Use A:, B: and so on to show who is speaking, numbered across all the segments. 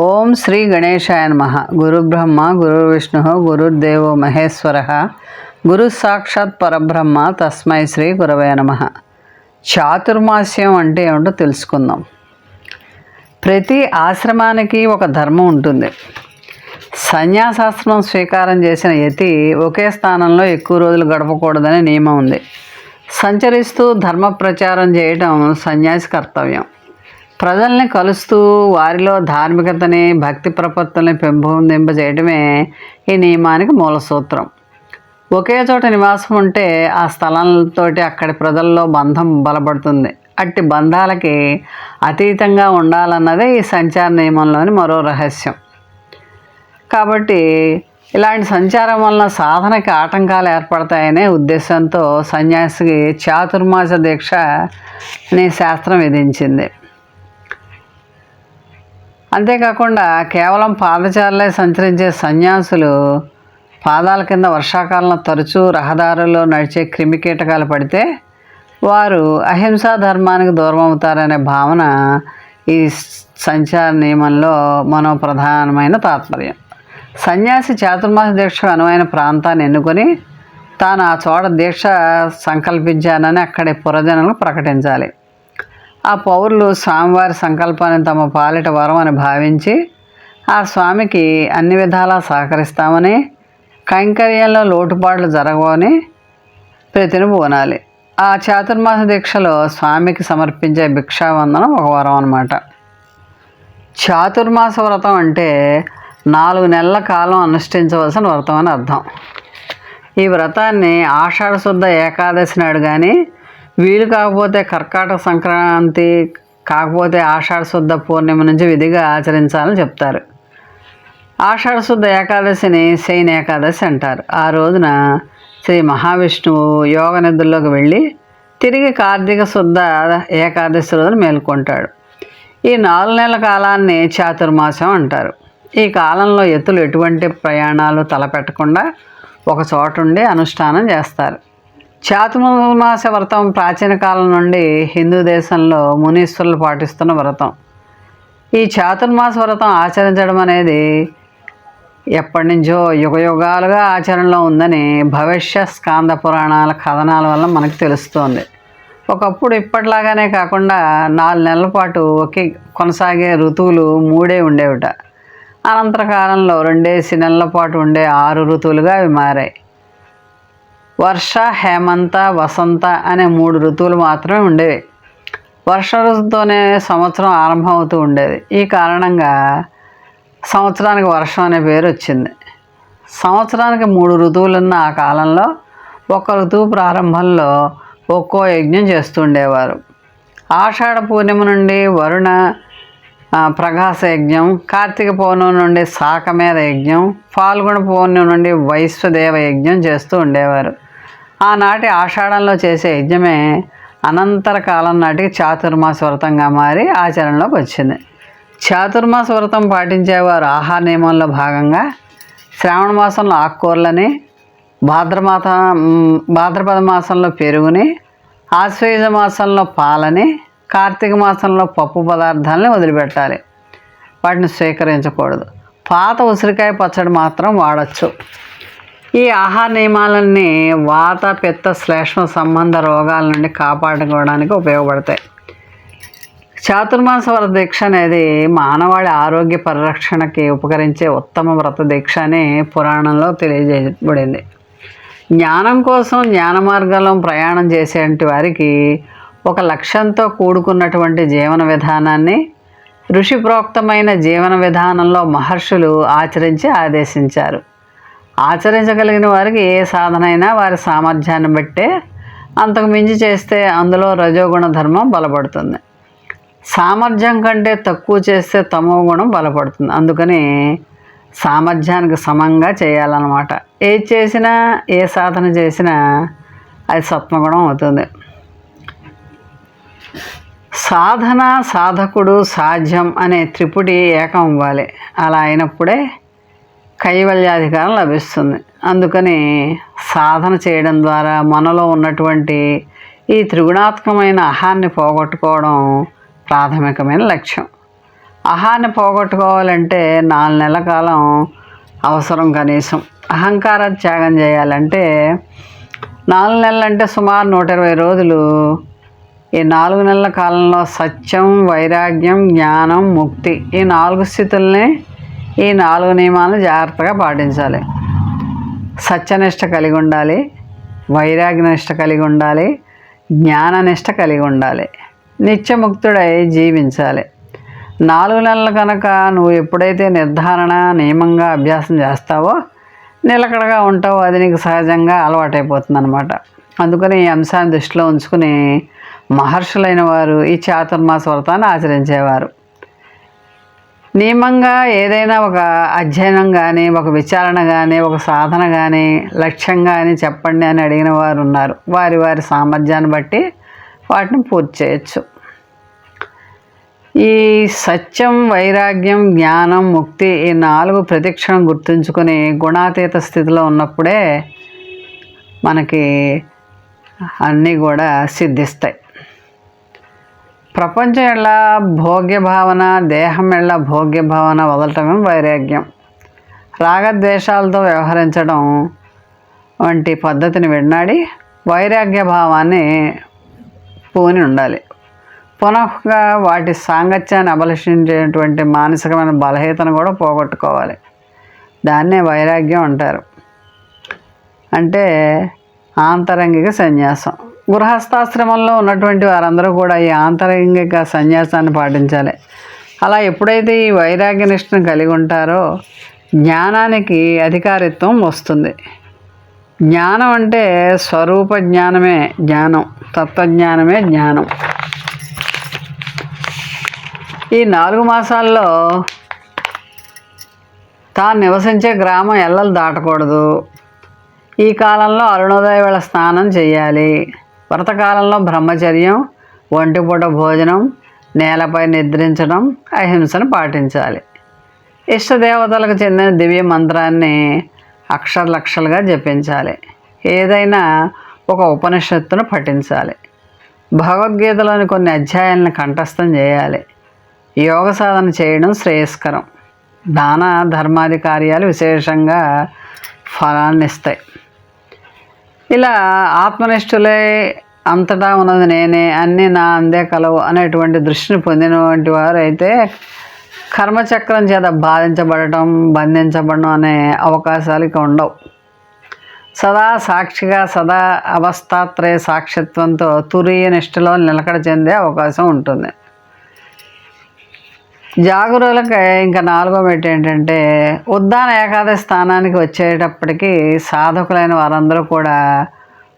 A: ఓం శ్రీ గణేశాయ నమః. గురుబ్రహ్మ గురుర్విష్ణు గురుర్దేవో మహేశ్వర గురు సాక్షాత్ పరబ్రహ్మ తస్మై శ్రీ గురవే నమః. చాతుర్మాస్యం అంటే ఏమిటో తెలుసుకుందాం. ప్రతి ఆశ్రమానికి ఒక ధర్మం ఉంటుంది. సన్యాసాశ్రమం స్వీకారం చేసిన యతి ఒకే స్థానంలో ఎక్కువ రోజులు గడపకూడదనే నియమం ఉంది. సంచరిస్తూ ధర్మ ప్రచారం చేయటం సన్యాసి కర్తవ్యం. ప్రజల్ని కలుస్తూ వారిలో ధార్మికతని భక్తి ప్రపత్తుల్ని పెంపొందింపజేయడమే ఈ నియమానికి మూల సూత్రం. ఒకే చోట నివాసం ఉంటే ఆ స్థలంతోటి అక్కడి ప్రజల్లో బంధం బలపడుతుంది. అట్టి బంధాలకి అతీతంగా ఉండాలన్నదే ఈ సంచార నియమంలోని మరో రహస్యం. కాబట్టి ఇలాంటి సంచారం వలన సాధనకి ఆటంకాలు ఏర్పడతాయనే ఉద్దేశంతో సన్యాసికి చాతుర్మాస దీక్ష అనే శాస్త్రం విధించింది. అంతేకాకుండా కేవలం పాదచారులే సంచరించే సన్యాసులు పాదాల కింద వర్షాకాలంలో తరచూ రహదారుల్లో నడిచే క్రిమికీటకాలు పడితే వారు అహింసా ధర్మానికి దూరం అవుతారనే భావన ఈ సంచార నియమంలో మనో ప్రధానమైన తాత్పర్యం. సన్యాసి చాతుర్మాస దీక్షకు అనువైన ప్రాంతాన్ని ఎన్నుకొని తాను ఆ చోట దీక్ష సంకల్పించానని అక్కడి పురజనులకు ప్రకటించాలి. ఆ పౌరులు స్వామివారి సంకల్పాన్ని తమ పాలిట వరం అని భావించి ఆ స్వామికి అన్ని విధాలా సహకరిస్తామని, కైంకర్యంలో లోటుపాట్లు జరగవని ప్రతిని పూనాలి. ఆ చాతుర్మాస దీక్షలో స్వామికి సమర్పించే భిక్షావందనం ఒక వరం అన్నమాట. చాతుర్మాస వ్రతం అంటే 4 నెలల కాలం అనుష్ఠించవలసిన వ్రతం అని అర్థం. ఈ వ్రతాన్ని ఆషాఢ శుద్ధ ఏకాదశి నాడు కానీ, వీలు కాకపోతే కర్కాటక సంక్రాంతి కాకపోతే ఆషాఢ శుద్ధ పూర్ణిమ నుంచి విధిగా ఆచరించాలని చెప్తారు. ఆషాఢ శుద్ధ ఏకాదశిని శయన ఏకాదశి అంటారు. ఆ రోజున శ్రీ మహావిష్ణువు యోగ నిద్రలోకి వెళ్ళి తిరిగి కార్తీక శుద్ధ ఏకాదశి రోజున మేల్కొంటాడు. ఈ 4 నెలల కాలాన్ని చాతుర్మాసం అంటారు. ఈ కాలంలో యతులు ఎటువంటి ప్రయాణాలు తలపెట్టకుండా ఒక చోట ఉండి అనుష్ఠానం చేస్తారు. చాతుర్మాస వ్రతం ప్రాచీన కాలం నుండి హిందూ దేశంలో మునీశ్వరులు పాటిస్తున్న వ్రతం. ఈ చాతుర్మాస వ్రతం ఆచరించడం అనేది ఎప్పటి నుంచో యుగయుగాలుగా ఆచరణలో ఉందని భవిష్య స్కాంద పురాణాల కథనాల వల్ల మనకు తెలుస్తోంది. ఒకప్పుడు ఇప్పటిలాగానే కాకుండా 4 నెలల పాటు కొనసాగే ఋతువులు 3 ఉండేవిట. అనంతర కాలంలో 2 నెలల పాటు ఉండే 6 ఋతువులుగా అవి మారాయి. వర్ష, హేమంత, వసంత అనే 3 ఋతువులు మాత్రమే ఉండేవి. వర్ష ఋతువుతోనే సంవత్సరం ఆరంభం అవుతూ ఉండేది. ఈ కారణంగా సంవత్సరానికి వర్షం అనే పేరు వచ్చింది. సంవత్సరానికి 3 ఋతువులున్న ఆ కాలంలో ఒక ఋతువు ప్రారంభంలో ఒక్కో యజ్ఞం చేస్తూ ఉండేవారు. ఆషాఢ పూర్ణిమ నుండి వరుణ ప్రకాశ యజ్ఞం, కార్తీక పౌర్ణమి నుండి శాకమేధ యజ్ఞం, ఫాల్గుణ పౌర్ణమి నుండి వైశ్వదేవ యజ్ఞం చేస్తూ ఉండేవారు. ఆనాటి ఆషాఢంలో చేసే యజ్ఞమే అనంతర కాలం నాటికి చాతుర్మాస వ్రతంగా మారి ఆచరణలోకి వచ్చింది. చాతుర్మాస వ్రతం పాటించేవారు ఆహార నియమంలో భాగంగా శ్రావణ మాసంలో ఆకుకూరలని, భాద్రపద మాసంలో పెరుగుని, ఆశ్వయుజ మాసంలో పాలని, కార్తీక మాసంలో పప్పు పదార్థాలని వదిలిపెట్టాలి. వాటిని స్వీకరించకూడదు. పాత ఉసిరికాయ పచ్చడి మాత్రం వాడచ్చు. ఈ ఆహార నియమాలన్నీ వాత, పిత్త, శ్లేష్మ సంబంధ రోగాల నుండి కాపాడుకోవడానికి ఉపయోగపడతాయి. చాతుర్మాస వ్రత దీక్ష అనేది మానవాళి ఆరోగ్య పరిరక్షణకి ఉపకరించే ఉత్తమ వ్రత దీక్ష అని పురాణంలో తెలియజేయబడింది. జ్ఞానం కోసం జ్ఞాన మార్గంలో ప్రయాణం చేసేటువంటి వారికి ఒక లక్ష్యంతో కూడుకున్నటువంటి జీవన విధానాన్ని ఋషి ప్రోక్తమైన జీవన విధానంలో మహర్షులు ఆచరించి ఆదేశించారు. ఆచరించగలిగిన వారికి ఏ సాధన అయినా వారి సామర్థ్యాన్ని బట్టే, అంతకు మించి చేస్తే అందులో రజోగుణ ధర్మం బలపడుతుంది. సామర్థ్యం కంటే తక్కువ చేస్తే తమో గుణం బలపడుతుంది. అందుకని సామర్థ్యానికి సమంగా చేయాలన్నమాట. ఏది చేసినా ఏ సాధన చేసినా అది సత్వగుణం అవుతుంది. సాధన, సాధకుడు, సాధ్యం అనే త్రిపుటి ఏకం అవ్వాలి. అలా అయినప్పుడే కైవల్యాధికారం లభిస్తుంది. అందుకని సాధన చేయడం ద్వారా మనలో ఉన్నటువంటి ఈ త్రిగుణాత్మకమైన అహాన్ని పోగొట్టుకోవడం ప్రాథమికమైన లక్ష్యం. అహాన్ని పోగొట్టుకోవాలంటే 4 నెలల కాలం అవసరం కనీసం. అహంకార త్యాగం చేయాలంటే 4 నెలలు అంటే సుమారు 120 రోజులు. ఈ 4 నెలల కాలంలో సత్యం, వైరాగ్యం, జ్ఞానం, ముక్తి ఈ 4 స్థితుల్ని, ఈ 4 నియమాలను జాగ్రత్తగా పాటించాలి. సత్యనిష్ట కలిగి ఉండాలి, వైరాగ్యనిష్ట కలిగి ఉండాలి, జ్ఞాననిష్ట కలిగి ఉండాలి, నిత్యముక్తుడై జీవించాలి. 4 నెలలు కనుక నువ్వు ఎప్పుడైతే నిర్ధారణ నియమంగా అభ్యాసం చేస్తావో నిలకడగా ఉంటావో అది నీకు సహజంగా అలవాటైపోతుంది అన్నమాట. అందుకని ఈ అంశాన్ని దృష్టిలో ఉంచుకుని మహర్షులైన వారు ఈ చాతుర్మాస వ్రతాన్ని ఆచరించేవారు. నియమంగా ఏదైనా ఒక అధ్యయనం కానీ, ఒక విచారణ కానీ, ఒక సాధన కానీ, లక్ష్యం కానీ చెప్పండి అని అడిగిన వారు ఉన్నారు. వారి వారి సామర్థ్యాన్ని బట్టి వాటిని పూర్తి చేయొచ్చు. ఈ సత్యం, వైరాగ్యం, జ్ఞానం, ముక్తి ఈ 4 ప్రతిక్షణం గుర్తుంచుకొని గుణాతీత స్థితిలో ఉన్నప్పుడే మనకి అన్నీ కూడా సిద్ధిస్తాయి. ప్రపంచం ఎళ్ళ భోగ్య భావన, దేహం ఎళ్ళ భోగ్య భావన వదలటమే వైరాగ్యం. రాగద్వేషాలతో వ్యవహరించడం వంటి పద్ధతిని విన్నాడి వైరాగ్య భావాన్ని పూని ఉండాలి. పునఃగా వాటి సాంగత్యాన్ని అభిలషించేటువంటి మానసికమైన బలహీనతను కూడా పోగొట్టుకోవాలి. దాన్నే వైరాగ్యం అంటారు. అంటే ఆంతరంగిక సన్యాసం. గృహస్థాశ్రమంలో ఉన్నటువంటి వారందరూ కూడా ఈ ఆంతరంగిక సన్యాసాన్ని పాటించాలి. అలా ఎప్పుడైతే ఈ వైరాగ్య నిష్ఠను కలిగి ఉంటారో జ్ఞానానికి అధికారిత్వం వస్తుంది. జ్ఞానం అంటే స్వరూప జ్ఞానమే జ్ఞానం, తత్వజ్ఞానమే జ్ఞానం. ఈ 4 మాసాల్లో తాను నివసించే గ్రామం ఎల్లలు దాటకూడదు. ఈ కాలంలో అరుణోదయ వేళ స్నానం చేయాలి. వ్రతకాలంలో బ్రహ్మచర్యం, ఒంటిపూట భోజనం, నేలపై నిద్రించడం, అహింసను పాటించాలి. ఇష్టదేవతలకు చెందిన దివ్య మంత్రాన్ని అక్షరలక్షలుగా జపించాలి. ఏదైనా ఒక ఉపనిషత్తును పఠించాలి. భగవద్గీతలోని కొన్ని అధ్యాయాలను కంఠస్థం చేయాలి. యోగ సాధన చేయడం శ్రేయస్కరం. దాన ధర్మాది కార్యాలు విశేషంగా ఫలాన్ని ఇస్తాయి. ఇలా ఆత్మనిష్ఠులే అంతటా ఉన్నది నేనే, అన్నీ నా అందే కలవు అనేటువంటి దృష్టిని పొందినటువంటి వారు అయితే కర్మచక్రం చేత బాధించబడటం, బంధించబడడం అనే అవకాశాలు ఇక ఉండవు. సదా సాక్షిగా, సదా అవస్థాత్రయ సాక్షిత్వంతో తురీయ నిష్ఠలో నిలకడ చెందే అవకాశం ఉంటుంది. జాగరులకి ఇంకా 4వ మెట్టు ఏంటంటే ఉద్దాన ఏకాదశి స్థానానికి వచ్చేటప్పటికి సాధకులైన వారందరూ కూడా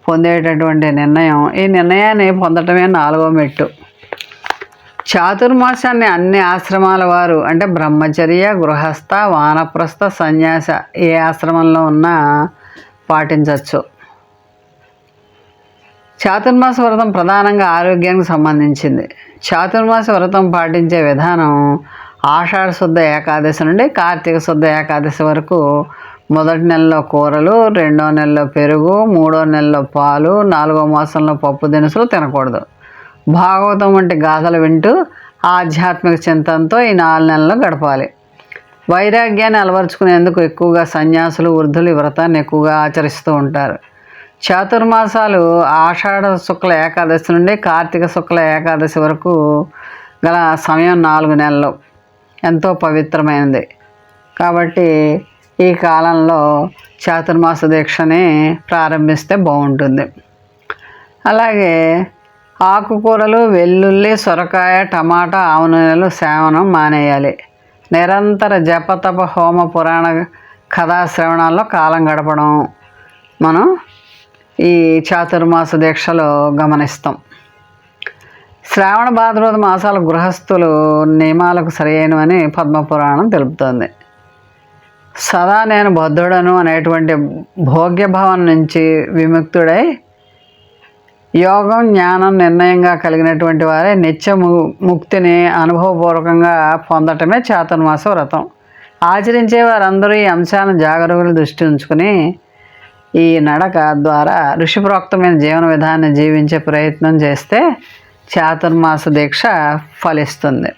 A: పొందేటటువంటి నిర్ణయం. ఈ నిర్ణయాన్ని పొందటమే 4వ మెట్టు. చాతుర్మాసాన్ని అన్ని ఆశ్రమాల వారు అంటే బ్రహ్మచర్య, గృహస్థ, వానప్రస్థ, సన్యాస ఏ ఆశ్రమంలో ఉన్నా పాటించవచ్చు. చాతుర్మాస వ్రతం ప్రధానంగా ఆరోగ్యానికి సంబంధించింది. చాతుర్మాస వ్రతం పాటించే విధానం ఆషాఢ శుద్ధ ఏకాదశి నుండి కార్తీక శుద్ధ ఏకాదశి వరకు మొదటి నెలలో కూరలు, 2వ నెలలో పెరుగు, 3వ నెలలో పాలు, 4వ మాసంలో పప్పు దినుసులు తినకూడదు. భాగవతం వంటి గాథలు వింటూ ఆధ్యాత్మిక చింతనతో ఈ 4 నెలలు గడపాలి. వైరాగ్యాన్ని అలవర్చుకునేందుకు ఎక్కువగా సన్యాసులు, వృద్ధులు ఈ వ్రతాన్ని ఎక్కువగా ఆచరిస్తూ ఉంటారు. చాతుర్మాసాలు ఆషాఢ శుక్ల ఏకాదశి నుండి కార్తీక శుక్ల ఏకాదశి వరకు గల సమయం 4 నెలలు ఎంతో పవిత్రమైనది. కాబట్టి ఈ కాలంలో చాతుర్మాస దీక్షని ప్రారంభిస్తే బాగుంటుంది. అలాగే ఆకుకూరలు, వెల్లుల్లి, సొరకాయ, టమాటా, ఆవు నూనెలు సేవనం మానేయాలి. నిరంతర జపతప హోమ పురాణ కథా శ్రవణాల్లో కాలం గడపడం మనం ఈ చాతుర్మాస దీక్షలో గమనిస్తాం. శ్రావణ భాద్రపద మాసాల గృహస్థులు నియమాలకు సరైనవని పద్మపురాణం తెలుపుతోంది. సదా నేను బద్ధుడను అనేటువంటి భోగ్యభావం నుంచి విముక్తుడై యోగం, జ్ఞానం నిర్ణయంగా కలిగినటువంటి వారే నిత్య ముక్తిని అనుభవపూర్వకంగా పొందటమే చాతుర్మాస వ్రతం. ఆచరించే వారందరూ ఈ అంశాలను జాగరూకులు దృష్టి ఉంచుకుని ఈ నడక ద్వారా ఋషిప్రోక్తమైన జీవన విధానాన్ని జీవించే ప్రయత్నం చేస్తే చాతుర్మాస దీక్ష ఫలిస్తుంది.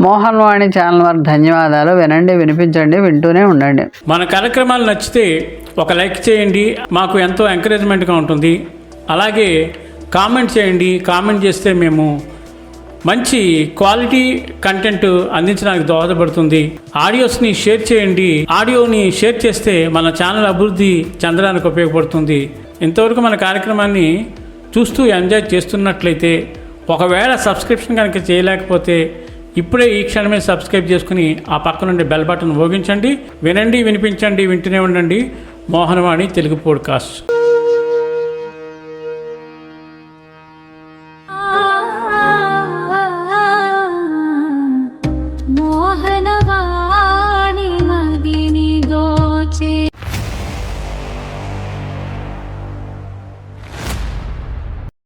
A: మోహన్ వాణి ఛానల్ వారికి ధన్యవాదాలు. వినండి, వినిపించండి, వింటూనే ఉండండి.
B: మన కార్యక్రమాలు నచ్చితే ఒక లైక్ చేయండి, మాకు ఎంతో ఎంకరేజ్మెంట్గా ఉంటుంది. అలాగే కామెంట్ చేయండి. కామెంట్ చేస్తే మేము మంచి క్వాలిటీ కంటెంట్ అందించడానికి దోహదపడుతుంది. ఆడియోస్ని షేర్ చేయండి. ఆడియోని షేర్ చేస్తే మన ఛానల్ అభివృద్ధి చెందడానికి ఉపయోగపడుతుంది. ఇంతవరకు మన కార్యక్రమాన్ని చూస్తూ ఎంజాయ్ చేస్తున్నట్లయితే, ఒకవేళ సబ్స్క్రిప్షన్ కనుక చేయలేకపోతే ఇప్పుడే ఈ క్షణమే సబ్స్క్రైబ్ చేసుకుని ఆ పక్క నుండి బెల్ బటన్ మోగించండి. వినండి, వినిపించండి, వింటూనే ఉండండి. మోహన్ వాణి తెలుగు పోడ్కాస్ట్.